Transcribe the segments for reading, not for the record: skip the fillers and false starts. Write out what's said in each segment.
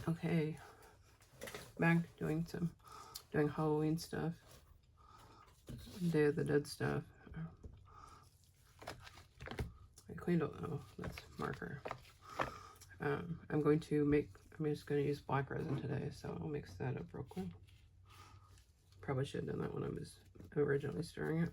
Okay, back doing Halloween stuff, Day of the Dead stuff. I cleaned up. Oh, that's marker. I'm just going to use black resin today, so I'll mix that up real quick. Probably should have done that when I was originally stirring it.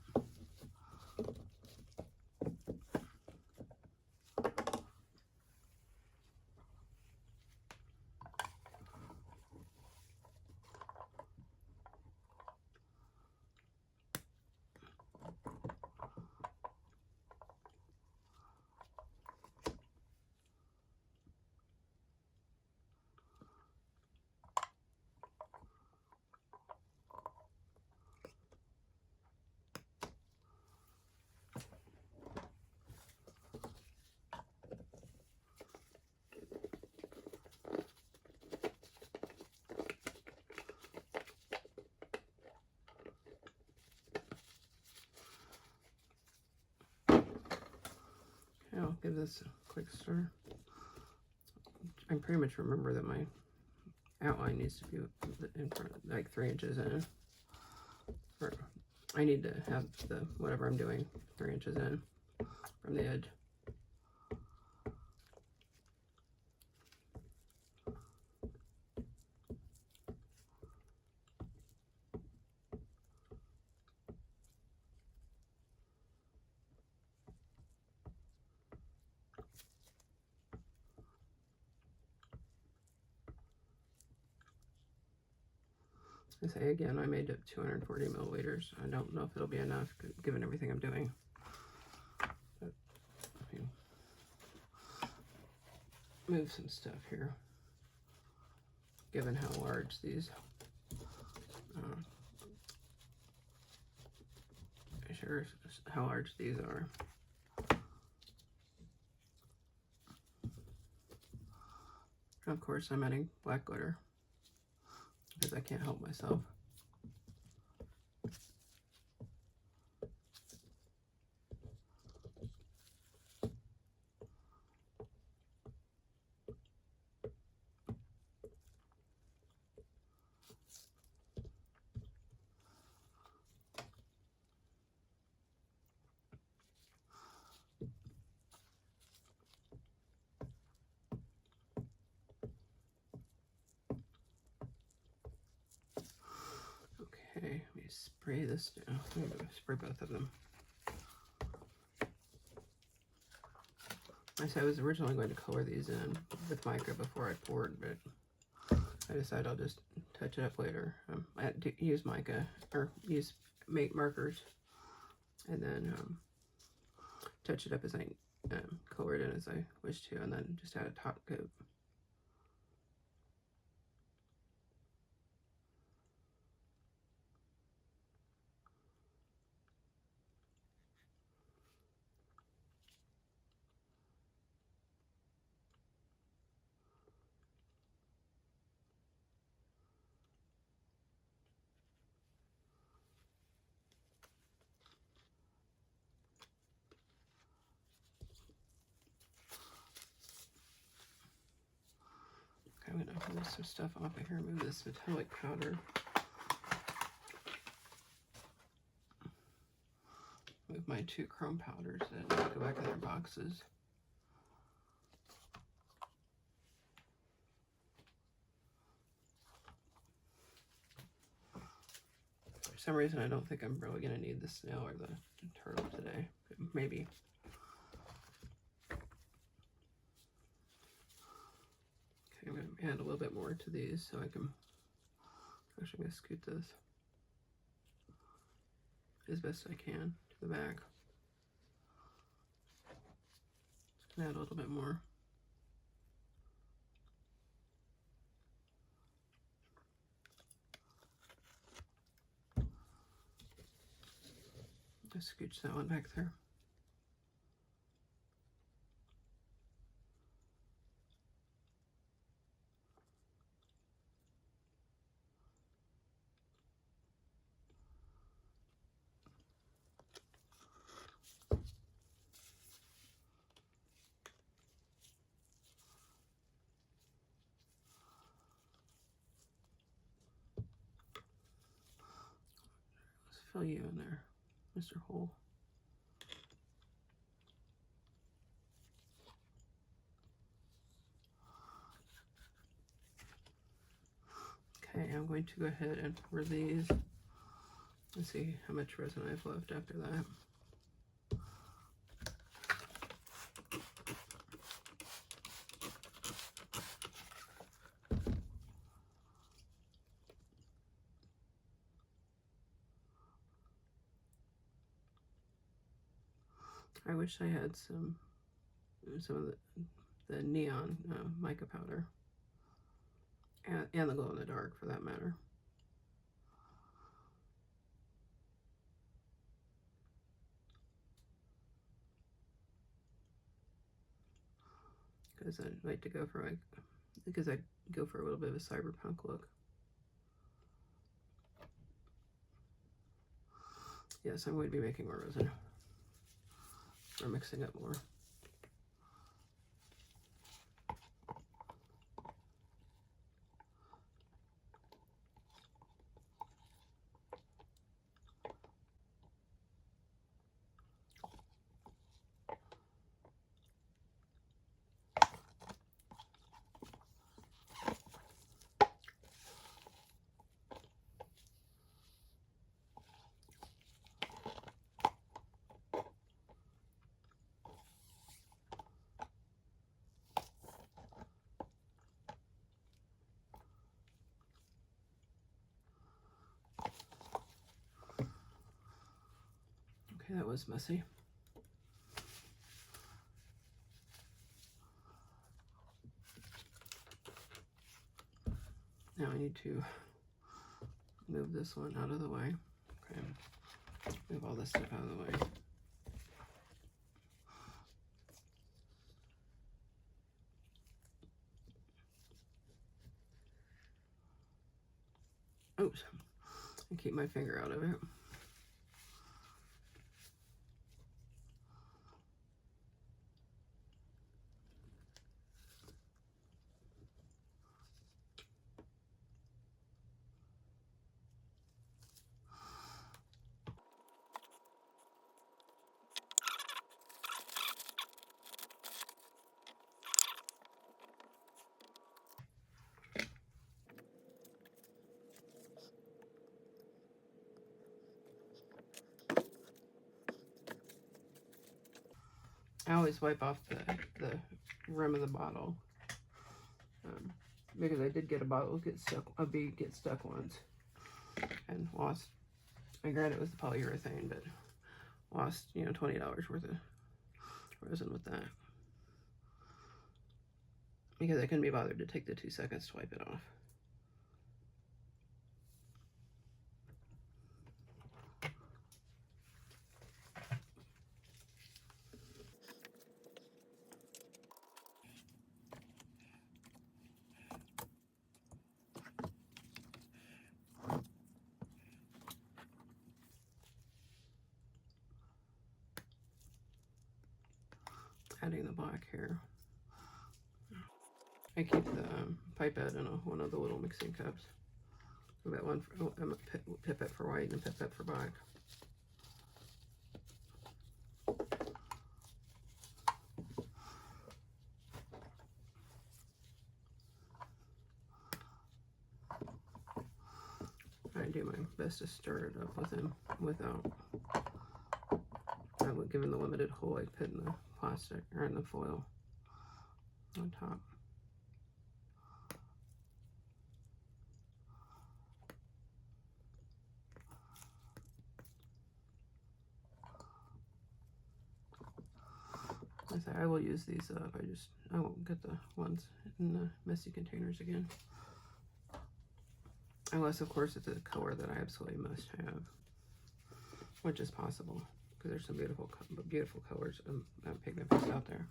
I'll give this a quick stir. I pretty much remember that my outline needs to be in front, like 3 inches in. Or I need to have the whatever I'm doing 3 inches in from the edge. I say again, I made up 240 milliliters. I don't know if it'll be enough given everything I'm doing. But, move some stuff here. Given how large these how large these are. Of course, I'm adding black glitter because I can't help myself. Okay, let me spray this down. I'm going to spray both of them. I was originally going to color these in with mica before I poured, but I decided I'll just touch it up later. I had to use mica, or make markers, and then touch it up as I color it in as I wish to, and then just add a top coat. I'm going to move some stuff off of here, move this metallic powder. Move my 2 chrome powders that go back in their boxes. For some reason, I don't think I'm really going to need the snail or the turtle today. Maybe. I'm going to add a little bit more to these so I can, actually I'm going to scoot this as best I can to the back. Add a little bit more. Just scooch that one back there. tell you in there, Mr. Hole. Okay, I'm going to go ahead and pour these. Let's see how much resin I have left after that. I wish I had some of the neon mica powder, and the glow in the dark for that matter. Because I'd like to go for I go for a little bit of a cyberpunk look. Yes, I'm going to be making more resin, or mixing up more. Okay, that was messy. Now I need to move this one out of the way. Okay, move all this stuff out of the way. Oops, and keep my finger out of it. I always wipe off the rim of the bottle, because I did get a bottle get stuck once and lost. I granted it was the polyurethane, but lost $20 worth of resin with that because I couldn't be bothered to take the 2 seconds to wipe it off. Adding the black here. I keep the pipette in one of the little mixing cups. I've got one for pipette for white and a pipette for black. I do my best to stir it up without given the limited hole I put in the plastic or in the foil on top. I will use these up. I won't get the ones in the messy containers again. Unless, of course, it's a color that I absolutely must have, which is possible because there's some beautiful colors of pigment paste out there.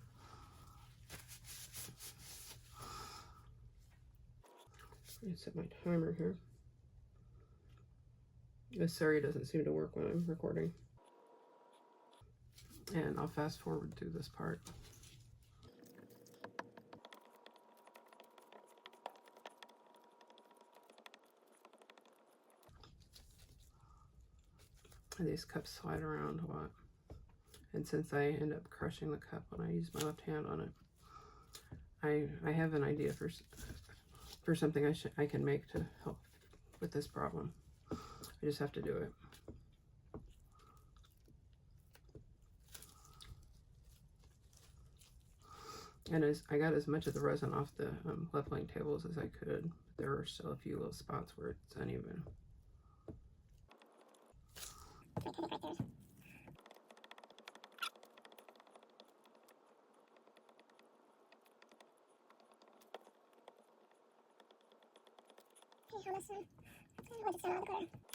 I'm gonna set my timer here. This Siri doesn't seem to work when I'm recording. And I'll fast forward through this part. these cups slide around a lot. And since I end up crushing the cup when I use my left hand on it, I have an idea for something I can make to help with this problem. I just have to do it. And I got as much of the resin off the leveling tables as I could. There are still a few little spots where it's uneven.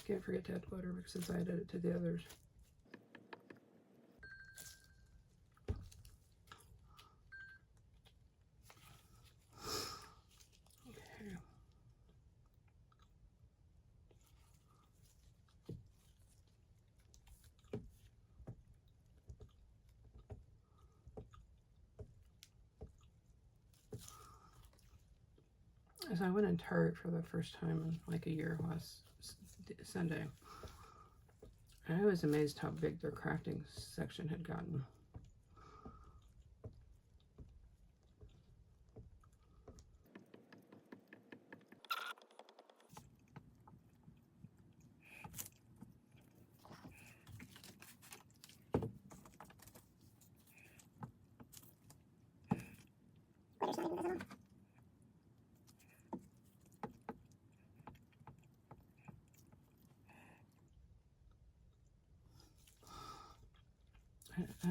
Can't forget to add butter since I added it to the others. Okay. As I went in Target for the first time in like a year last Sunday, I was amazed how big their crafting section had gotten.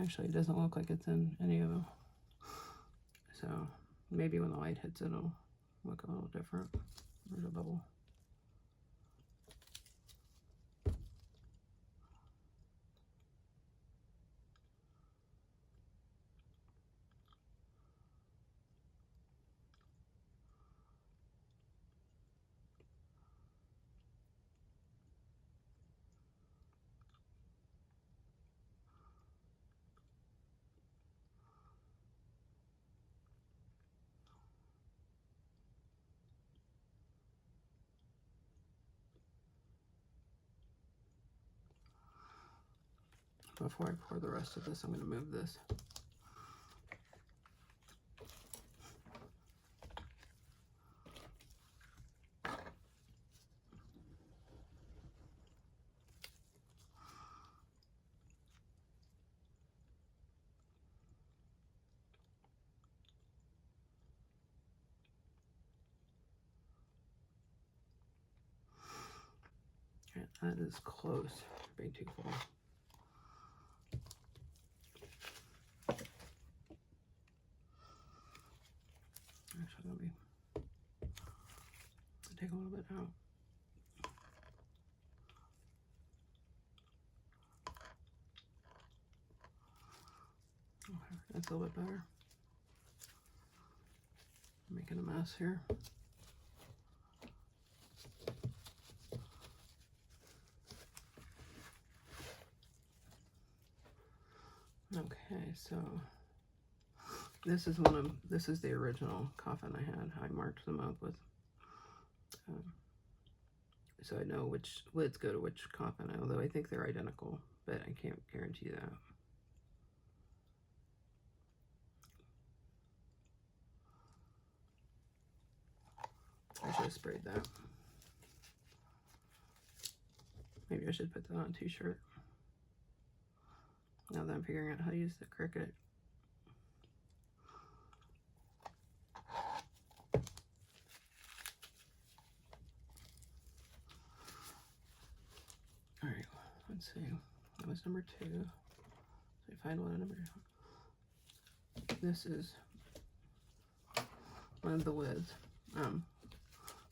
Actually, it doesn't look like it's in any of them. So maybe when the light hits it, it'll look a little different. There's a bubble. Before I pour the rest of this, I'm going to move this. Okay, that is close to being too full. Actually, let me take a little bit out. Okay, that's a little bit better. I'm making a mess here. Okay, so this is the original coffin I had. I marked them up with, so I know which lids go to which coffin, although I think they're identical, but I can't guarantee that. I should have sprayed that. Maybe I should put that on a t-shirt. Now that I'm figuring out how to use the Cricut. Alright, let's see. That was number 2. So I find one number 2. This is one of the lids.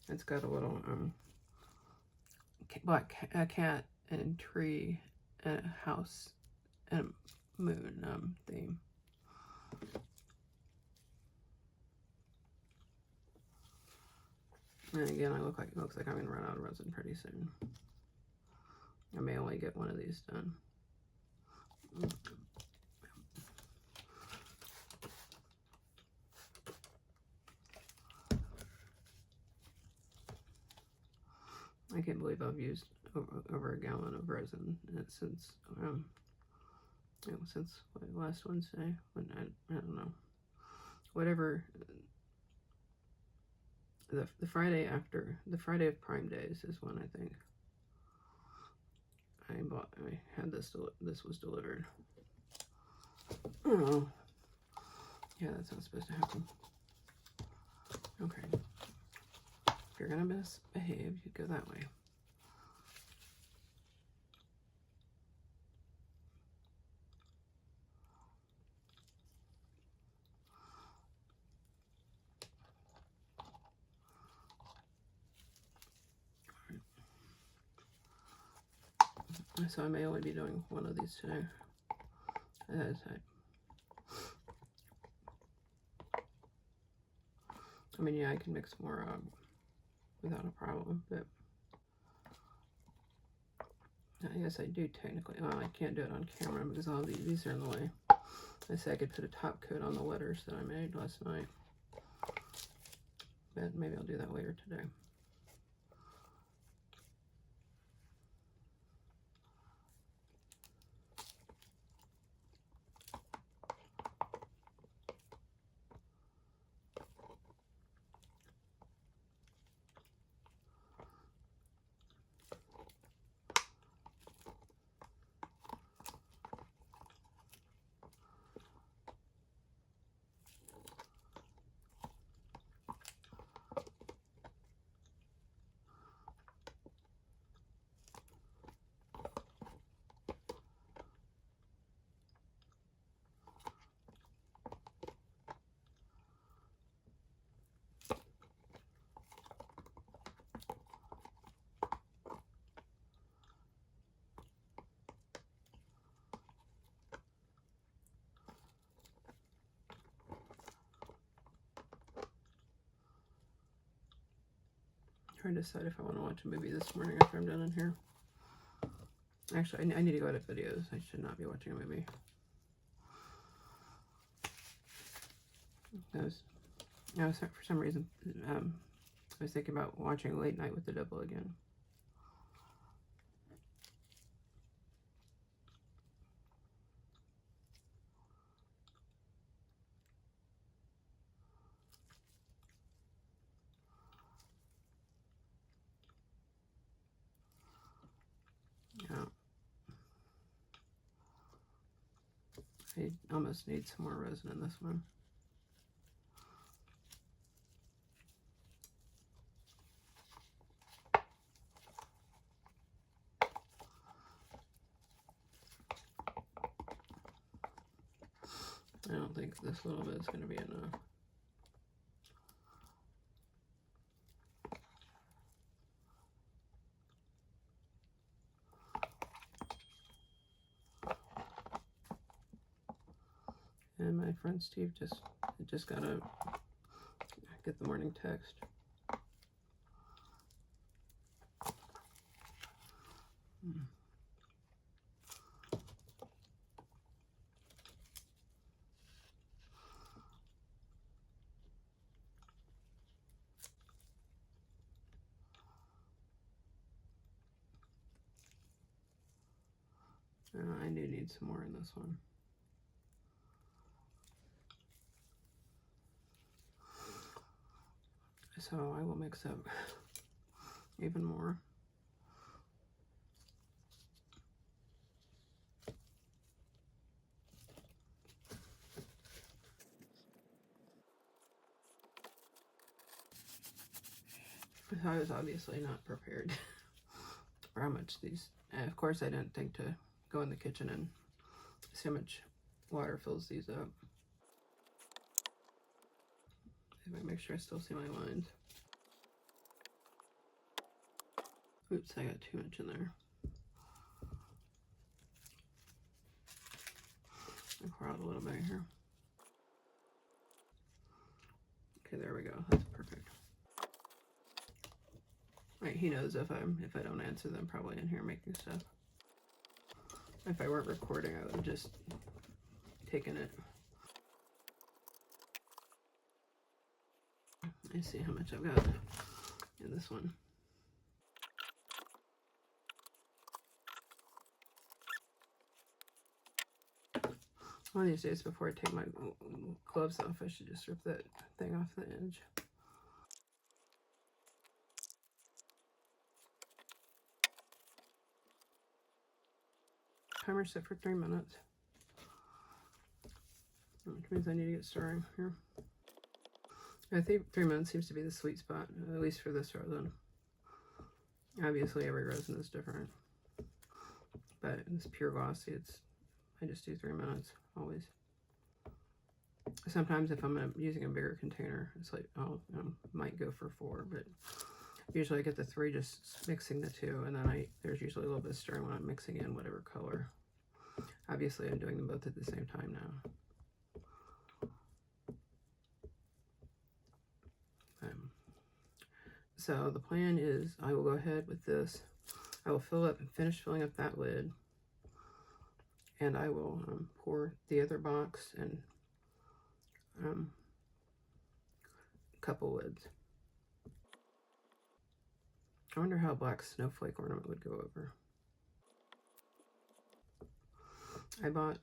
It's got a little black cat and tree and a house and a moon theme. And again, it looks like I'm gonna run out of resin pretty soon. I may only get one of these done. I can't believe I've used over a gallon of resin since since last Wednesday. When I don't know, whatever. The Friday after the Friday of Prime Days is when I think I had this. This was delivered. I don't know. Yeah, that's not supposed to happen. Okay. If you're gonna misbehave, you go that way. So I may only be doing one of these today. I mean, yeah, I can mix more without a problem, but I guess I do technically. Well, I can't do it on camera because all these are in the way. I said I could put a top coat on the letters that I made last night, but maybe I'll do that later today. Trying to decide if I want to watch a movie this morning after I'm done in here. Actually, I need to go edit videos. I should not be watching a movie. I was for some reason, I was thinking about watching Late Night with the Devil again. Yeah. I almost need some more resin in this one. I don't think this little bit is going to be enough. And my friend Steve just got to get the morning text. I do need some more in this one. So I will mix up even more. So I was obviously not prepared for how much these, of course I didn't think to go in the kitchen and see how much water fills these up. If I make sure I still see my lines. Oops, I got too much in there. I pour out a little bit here. Okay, there we go. That's perfect. Right, he knows if I don't answer them, probably in here making stuff. If I weren't recording, I would have just taken it. I see how much I've got in this one. One of these days before I take my gloves off, I should just rip that thing off the edge. Timer set for 3 minutes. Which means I need to get stirring here. I think 3 minutes seems to be the sweet spot, at least for this resin. Obviously every resin is different. But it's pure glossy, I just do 3 minutes, always. Sometimes if I'm using a bigger container, it's like, might go for 4, but usually I get the 3 just mixing the 2, and then there's usually a little bit of stirring when I'm mixing in whatever color. Obviously I'm doing them both at the same time now. So the plan is I will go ahead with this. I will finish filling up that lid, and I will pour the other box and a couple lids. I wonder how a black snowflake ornament would go over. I bought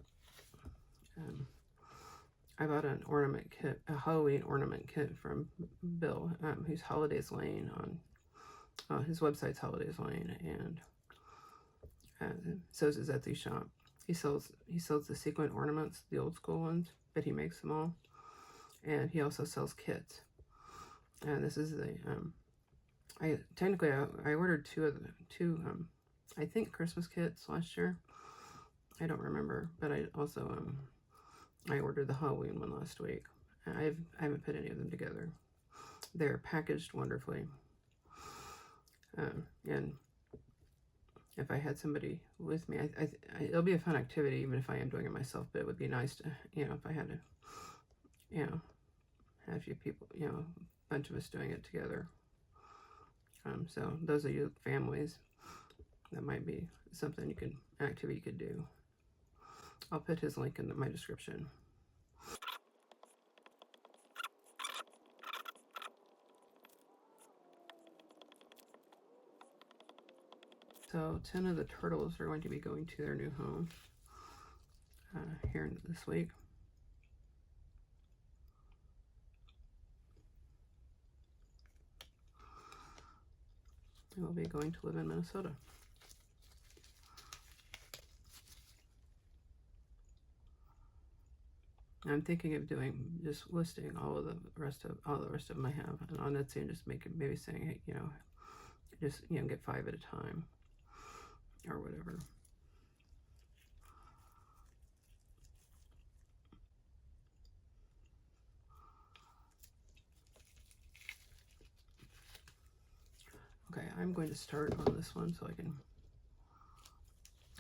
an ornament kit, a Halloween ornament kit from Bill, who's Holidays Lane on his website's Holidays Lane, and so is his Etsy shop. He sells the sequin ornaments, the old school ones, but he makes them all, and he also sells kits. And this is the I ordered two I think Christmas kits last year. I don't remember, but I also I ordered the Halloween one last week. I haven't put any of them together. They're packaged wonderfully. And if I had somebody with me, it'll be a fun activity, even if I am doing it myself, but it would be nice to, if I had to, have a few people, a bunch of us doing it together. So those of you families, that might be something activity you could do. I'll put his link in my description. So 10 of the turtles are going to be going to their new home here this week. They will be going to live in Minnesota. I'm thinking of just listing all the rest of them I have on Etsy, and just maybe saying, hey, just get 5 at a time or whatever. Okay, I'm going to start on this one so I can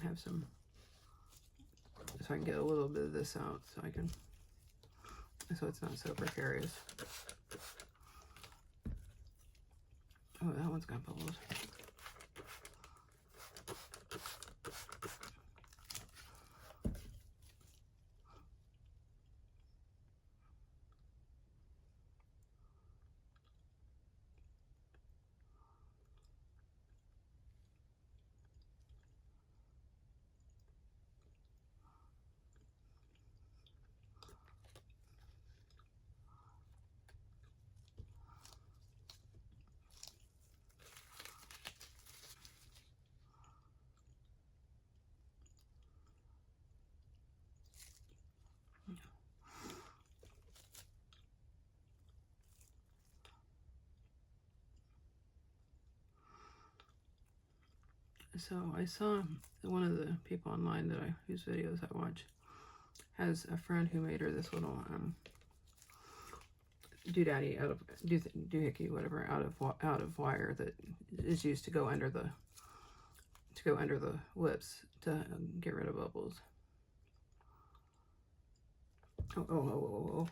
have so I can get a little bit of this out, so it's not so precarious. Oh, that one's got bubbles. So I saw one of the people online whose videos I watch has a friend who made her this little doodaddy out of doohickey, whatever, out of wire that is used to go under the lips to get rid of bubbles. Oh.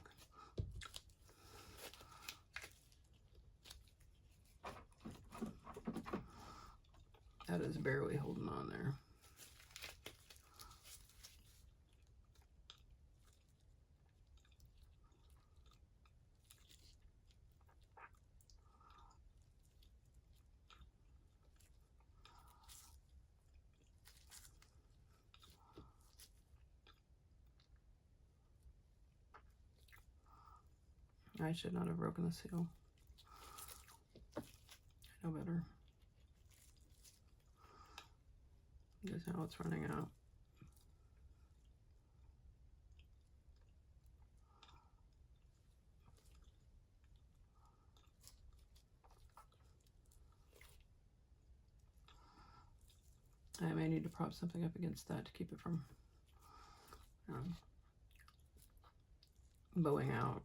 That is barely holding on there. I should not have broken the seal. I know better. Because now it's running out. I may need to prop something up against that to keep it from bowing out.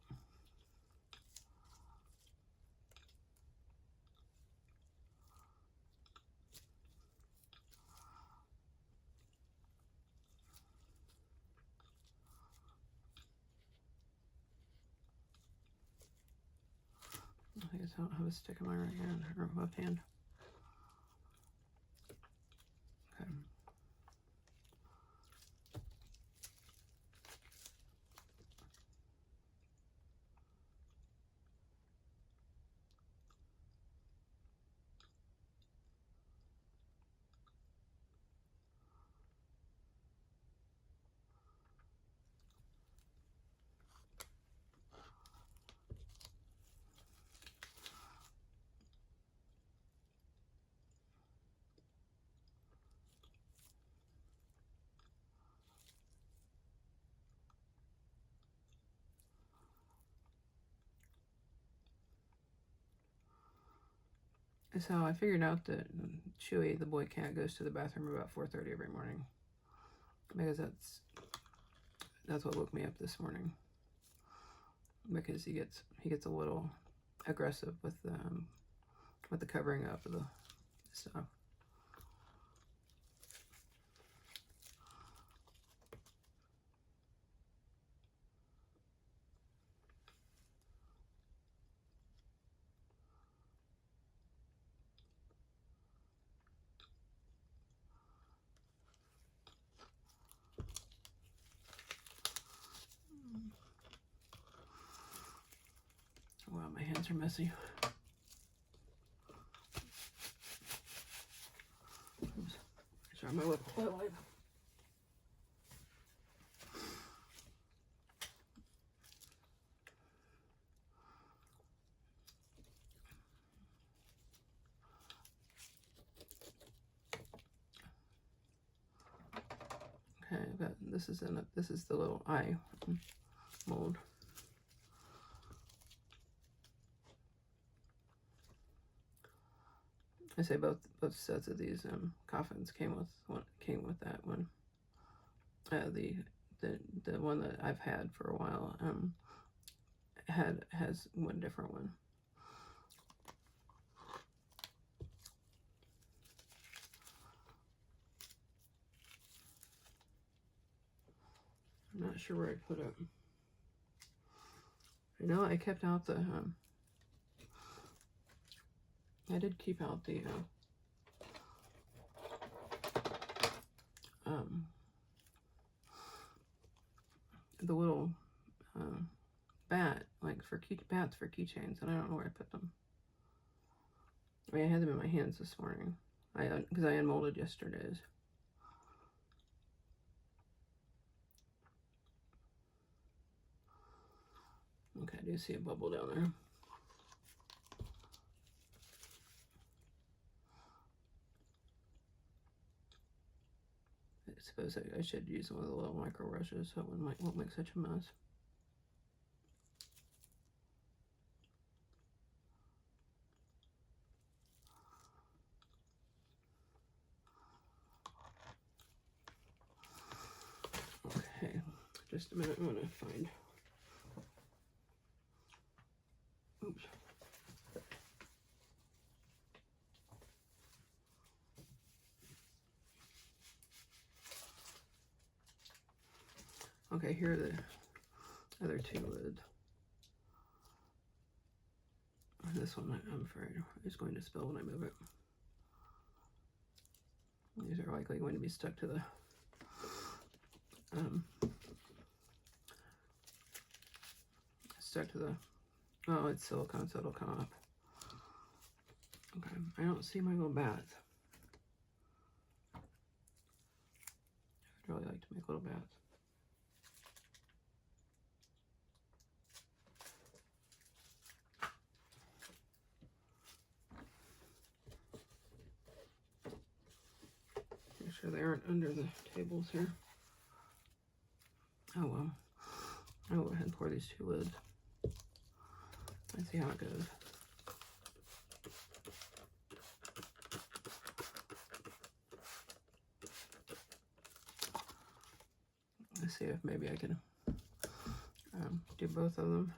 I guess I don't have a stick in my right hand or left hand. Okay. So I figured out that Chewy, the boy cat, goes to the bathroom about 4:30 every morning, because that's what woke me up this morning. Because he gets a little aggressive with the covering up of the stuff. Wow, my hands are messy. Oops. Sorry, my wet wipe. Okay, I've got this is the little eye mold. I say both sets of these coffins came with that one. The one that I've had for a while has one different one. I'm not sure where I put it. I know I kept out the I did keep out the little bat, like for bats for keychains, and I don't know where I put them. I mean, I had them in my hands this morning. Because I unmolded yesterday's. Okay, I do see a bubble down there. I suppose I should use one of the little micro brushes so it won't make such a mess. Okay, just a minute, I'm gonna find. Oops. Okay, here are the other two lids. This one I'm afraid is going to spill when I move it. These are likely going to be stuck to the oh, it's silicone, so it'll come off. Okay, I don't see my little bats. I'd really like to make little bats. sure they aren't under the tables here. Oh well. I'll go ahead and pour these 2 lids. Let's see how it goes. Let's see if maybe I can do both of them.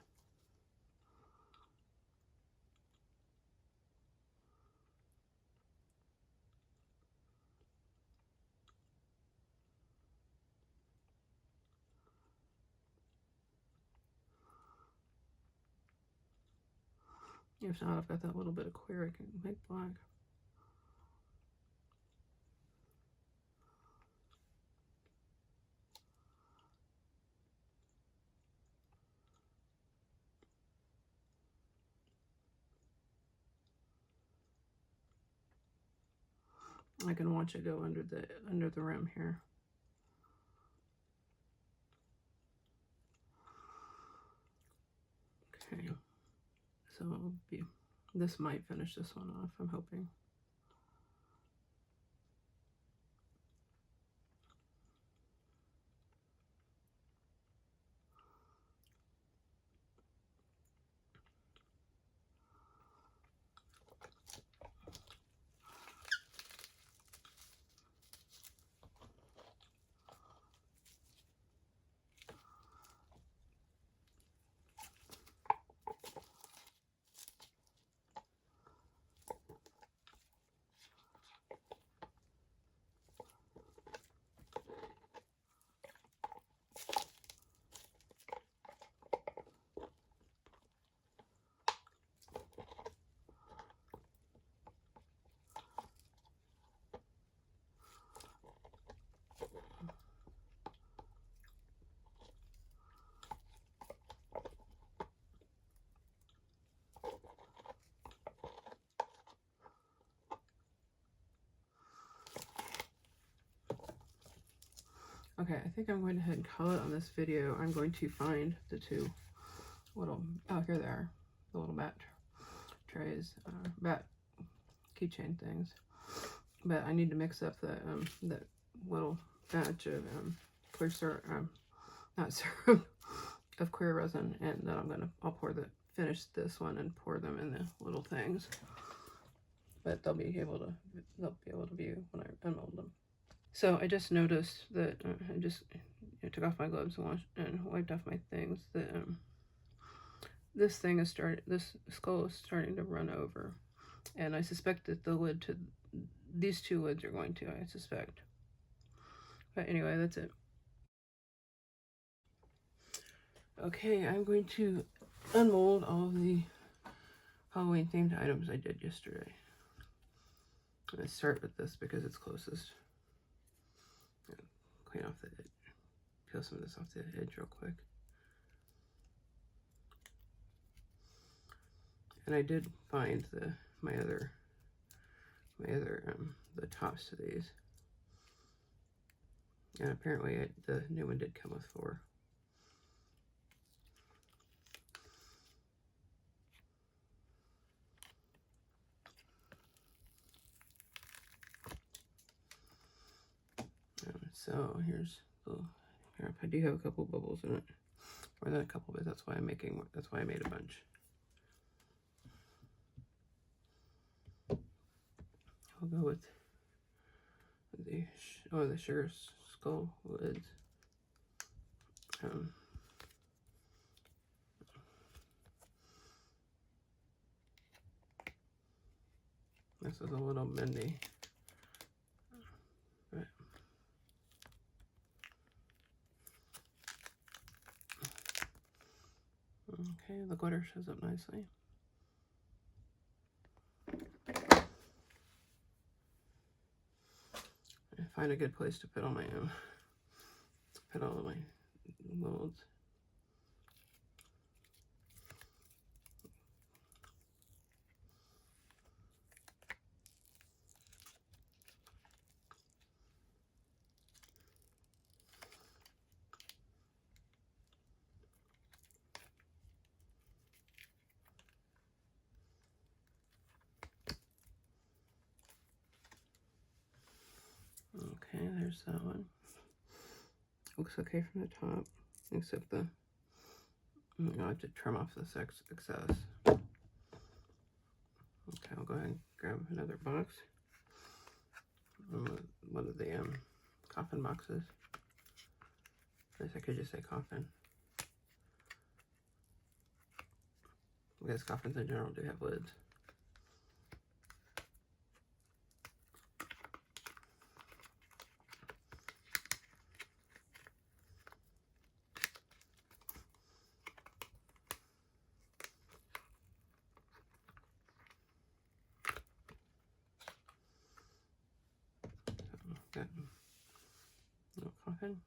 If not, I've got that little bit of clear I can make black. I can watch it go under the rim here. Okay, so it'll be, this might finish this one off, I'm hoping. Okay, I think I'm going to head and call it on this video. I'm going to find the 2 little, oh, here they are, the little bat trays, bat keychain things. But I need to mix up the little batch of clear syrup, not syrup, of clear resin, and then I'll finish this one and pour them in the little things. But they'll be able to view when I unmold them. So I just noticed that I just took off my gloves and wiped off my things. That this skull is starting to run over, and I suspect that these 2 lids are going to. I suspect. But anyway, that's it. Okay, I'm going to unmold all of the Halloween themed items I did yesterday. I'm going to start with this because it's closest. Clean off the edge. Peel some of this off the edge real quick. And I did find the tops to these. And apparently the new one did come with 4. So here's I do have a couple bubbles in it, more than a couple, but that's why I made a bunch. I'll go with the sugar skull lids. This is a little bendy. But okay, the glitter shows up nicely. Find a good place to put all my molds. Okay, there's that one. Looks okay from the top, except the, I have to trim off this excess. Okay, I'll go ahead and grab another box. One of the coffin boxes. I guess I could just say coffin. Because coffins in general do have lids. Got a little coffin.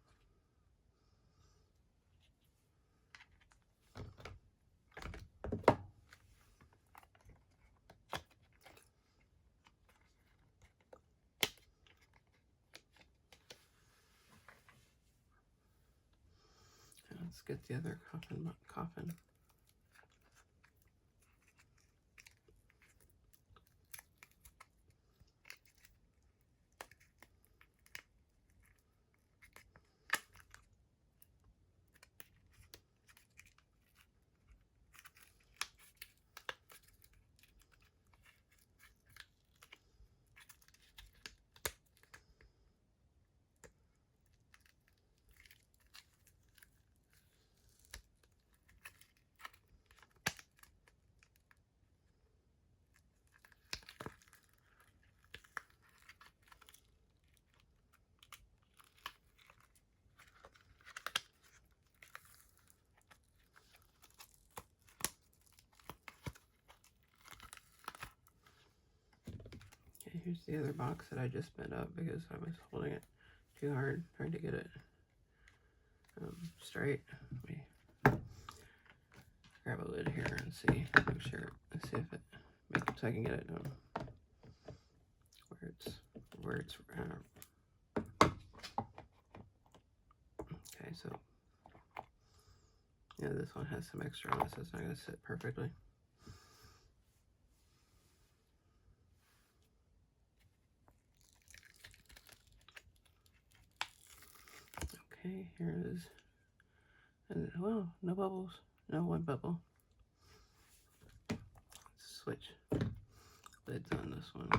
Let's get the other coffin. Okay, here's the other box that I just bent up because I was holding it too hard, trying to get it straight. Let me grab a lid here and see, make sure, let's see if it makes it so I can get it where it's okay, so yeah, this one has some extra on it, so it's not going to sit perfectly. Okay, here it is. And well, no bubbles, no one bubble. Let's switch lids on this one.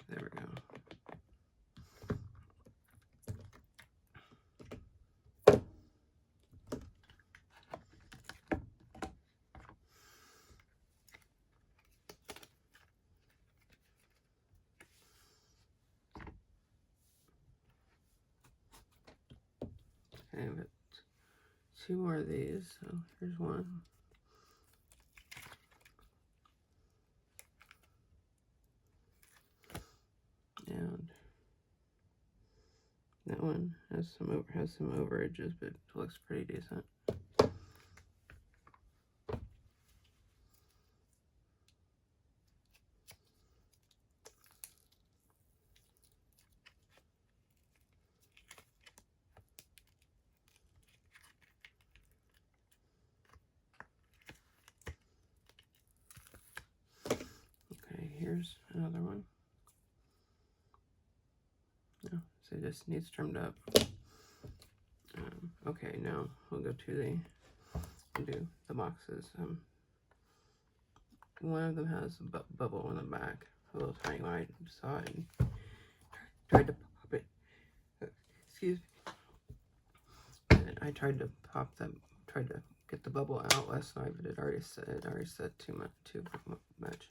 There we go. Okay, but two more of these. So here's one. And that one has some overages, but it looks pretty decent. Okay, here's another one. No, so it just needs trimmed up. Okay, now we'll go to do the boxes. One of them has a bubble on the back, a little tiny one. I saw it and tried to pop it. Excuse me. And I tried to get the bubble out last night, but it already said too much.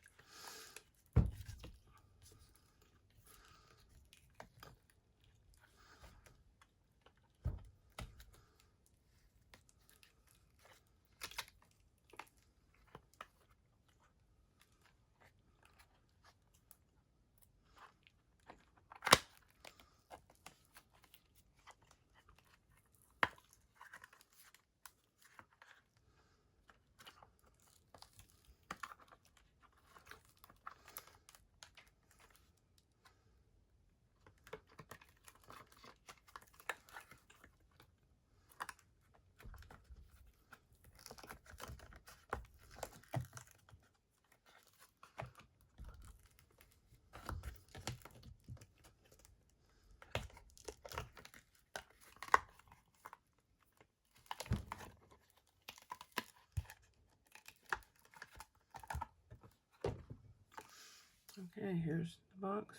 Okay, here's the box.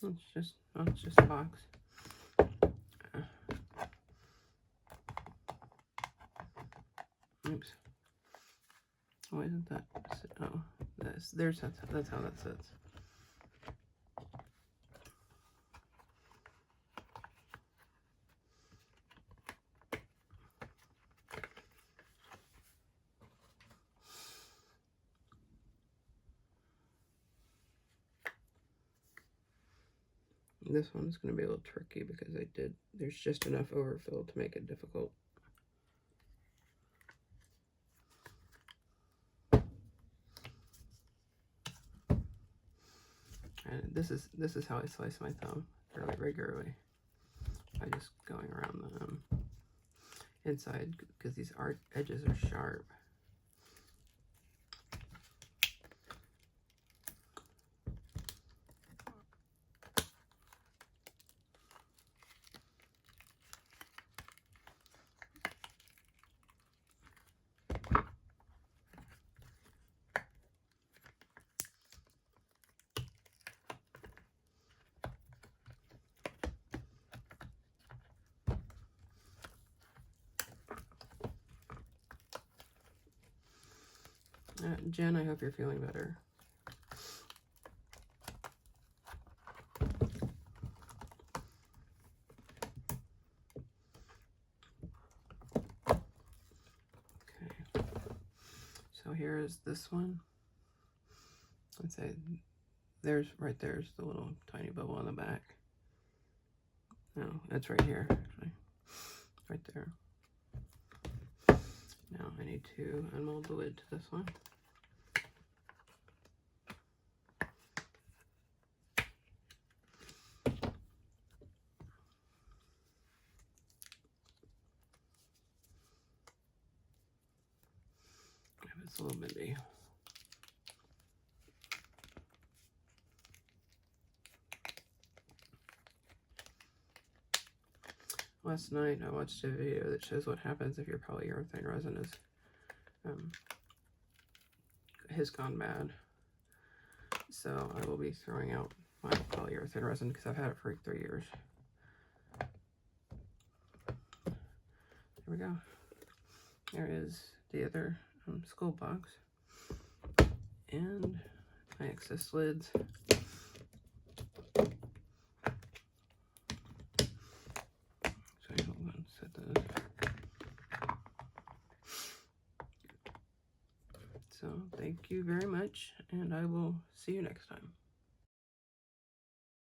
It's just a box. Oops. Why isn't that? Oh, that's how that sits. This one's going to be a little tricky because there's just enough overfill to make it difficult. And this is how I slice my thumb fairly regularly, by just going around the inside, because these edges are sharp. Jen, I hope you're feeling better. Okay, so here is this one. Let's say there's the little tiny bubble on the back. No, that's right here, actually. Right there. Now I need to unmold the lid to this one. It's a little bendy. Last night I watched a video that shows what happens if your polyurethane resin has gone bad. So I will be throwing out my polyurethane resin because I've had it for 3 years. There we go. There is the other skull box and my excess lids. Hold on, set those. So thank you very much, and I will see you next time.